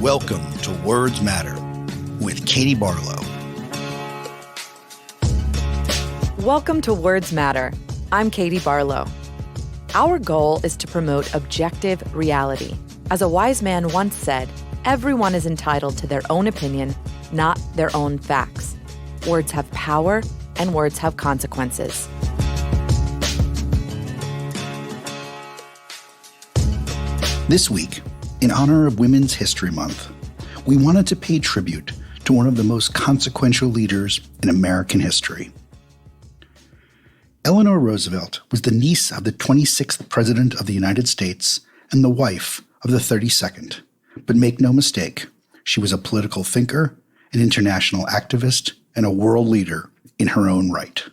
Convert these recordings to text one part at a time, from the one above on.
Welcome to Words Matter with Katie Barlow. Welcome to Words Matter. I'm Katie Barlow. Our goal is to promote objective reality. As a wise man once said, everyone is entitled to their own opinion, not their own facts. Words have power, and words have consequences. This week, in honor of Women's History Month, we wanted to pay tribute to one of the most consequential leaders in American history. Eleanor Roosevelt was the niece of the 26th President of the United States and the wife of the 32nd. But make no mistake, she was a political thinker, an international activist, and a world leader in her own right.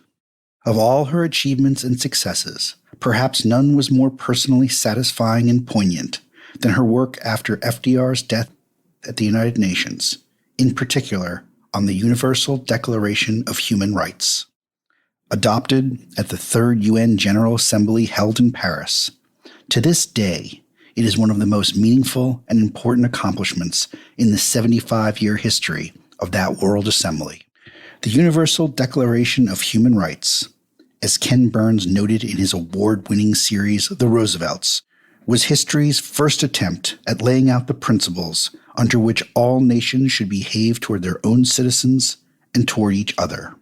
Of all her achievements and successes, perhaps none was more personally satisfying and poignant than her work after FDR's death at the United Nations, in particular on the Universal Declaration of Human Rights. Adopted at the Third UN General Assembly held in Paris, to this day, it is one of the most meaningful and important accomplishments in the 75-year history of that World Assembly. The Universal Declaration of Human Rights, as Ken Burns noted in his award-winning series The Roosevelts, was history's first attempt at laying out the principles under which all nations should behave toward their own citizens and toward each other.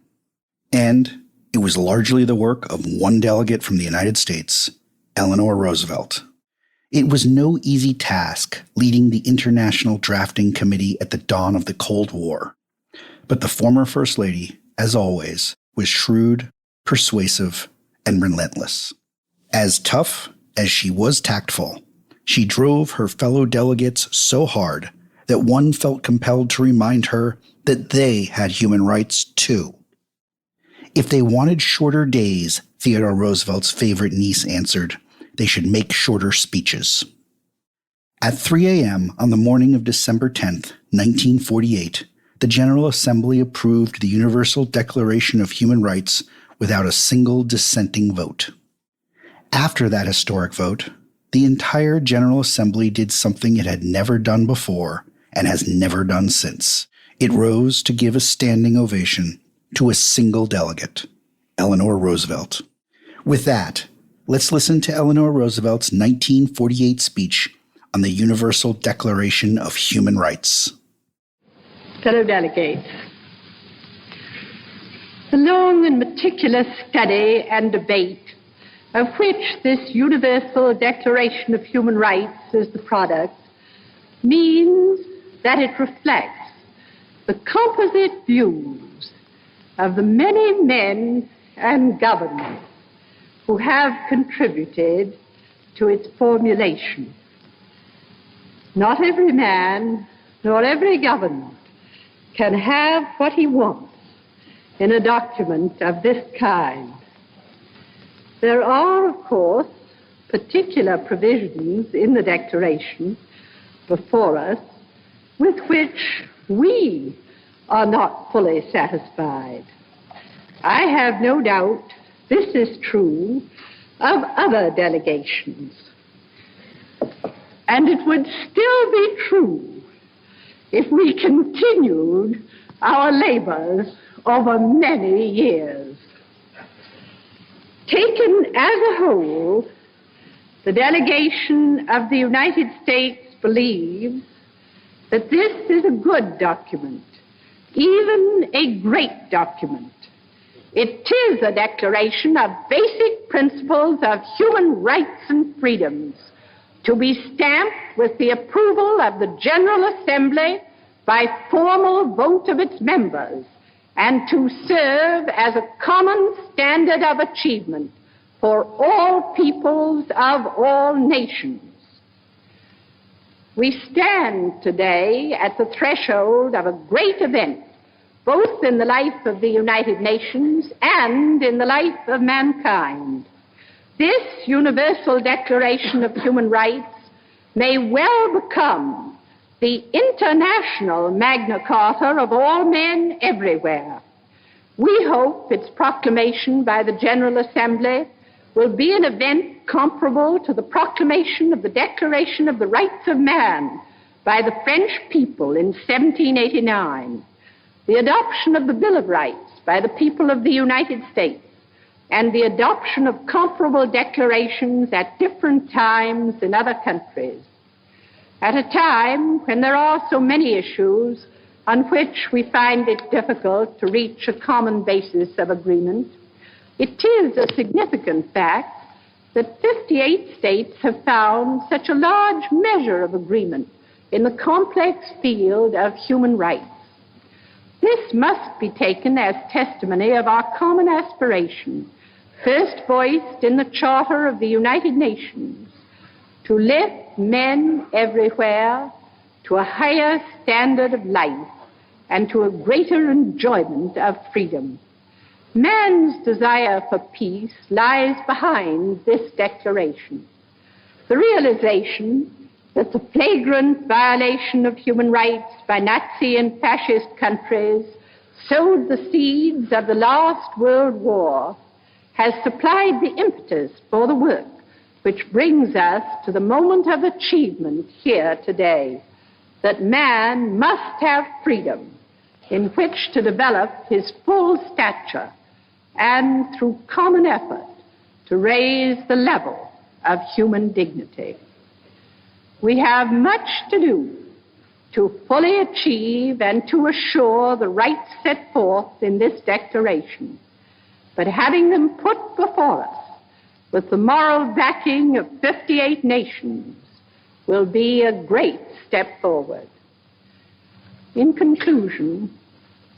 And it was largely the work of one delegate from the United States, Eleanor Roosevelt. It was no easy task leading the International Drafting Committee at the dawn of the Cold War. But the former First Lady, as always, was shrewd, persuasive, and relentless. As tough as she was tactful, she drove her fellow delegates so hard that one felt compelled to remind her that they had human rights too. If they wanted shorter days, Theodore Roosevelt's favorite niece answered, they should make shorter speeches. At 3 a.m. on the morning of December 10th, 1948, the General Assembly approved the Universal Declaration of Human Rights without a single dissenting vote. After that historic vote, the entire General Assembly did something it had never done before and has never done since. It rose to give a standing ovation to a single delegate, Eleanor Roosevelt. With that, let's listen to Eleanor Roosevelt's 1948 speech on the Universal Declaration of Human Rights. Fellow delegates, the long and meticulous study and debate of which this Universal Declaration of Human Rights is the product means that it reflects the composite views of the many men and governments who have contributed to its formulation. Not every man nor every government can have what he wants in a document of this kind. There are, of course, particular provisions in the Declaration before us with which we are not fully satisfied. I have no doubt this is true of other delegations. And it would still be true if we continued our labors over many years. Taken as a whole, the delegation of the United States believes that this is a good document, even a great document. It is a declaration of basic principles of human rights and freedoms to be stamped with the approval of the General Assembly by formal vote of its members, and to serve as a common standard of achievement for all peoples of all nations. We stand today at the threshold of a great event, both in the life of the United Nations and in the life of mankind. This Universal Declaration of Human Rights may well become the international Magna Carta of all men everywhere. We hope its proclamation by the General Assembly will be an event comparable to the proclamation of the Declaration of the Rights of Man by the French people in 1789, the adoption of the Bill of Rights by the people of the United States, and the adoption of comparable declarations at different times in other countries, at a time when there are so many issues on which we find it difficult to reach a common basis of agreement, it is a significant fact that 58 states have found such a large measure of agreement in the complex field of human rights. This must be taken as testimony of our common aspiration, first voiced in the Charter of the United Nations, to lift men everywhere to a higher standard of life and to a greater enjoyment of freedom. Man's desire for peace lies behind this declaration. The realization that the flagrant violation of human rights by Nazi and fascist countries sowed the seeds of the last World War has supplied the impetus for the work which brings us to the moment of achievement here today, that man must have freedom in which to develop his full stature and, through common effort, to raise the level of human dignity. We have much to do to fully achieve and to assure the rights set forth in this declaration, but having them put before us with the moral backing of 58 nations will be a great step forward. In conclusion,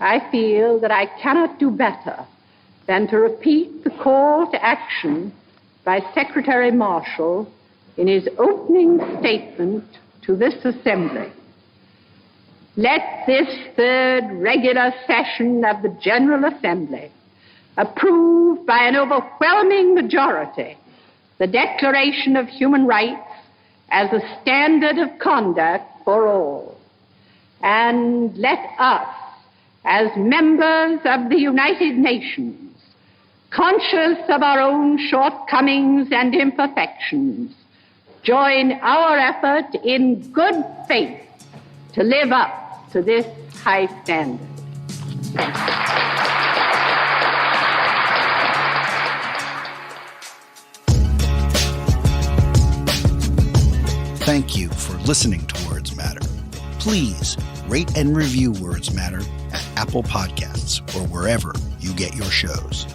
I feel that I cannot do better than to repeat the call to action by Secretary Marshall in his opening statement to this Assembly. Let this third regular session of the General Assembly approve by an overwhelming majority the Declaration of Human Rights as a standard of conduct for all. And let us, as members of the United Nations, conscious of our own shortcomings and imperfections, join our effort in good faith to live up to this high standard. Thank you for listening to Words Matter. Please rate and review Words Matter at Apple Podcasts or wherever you get your shows.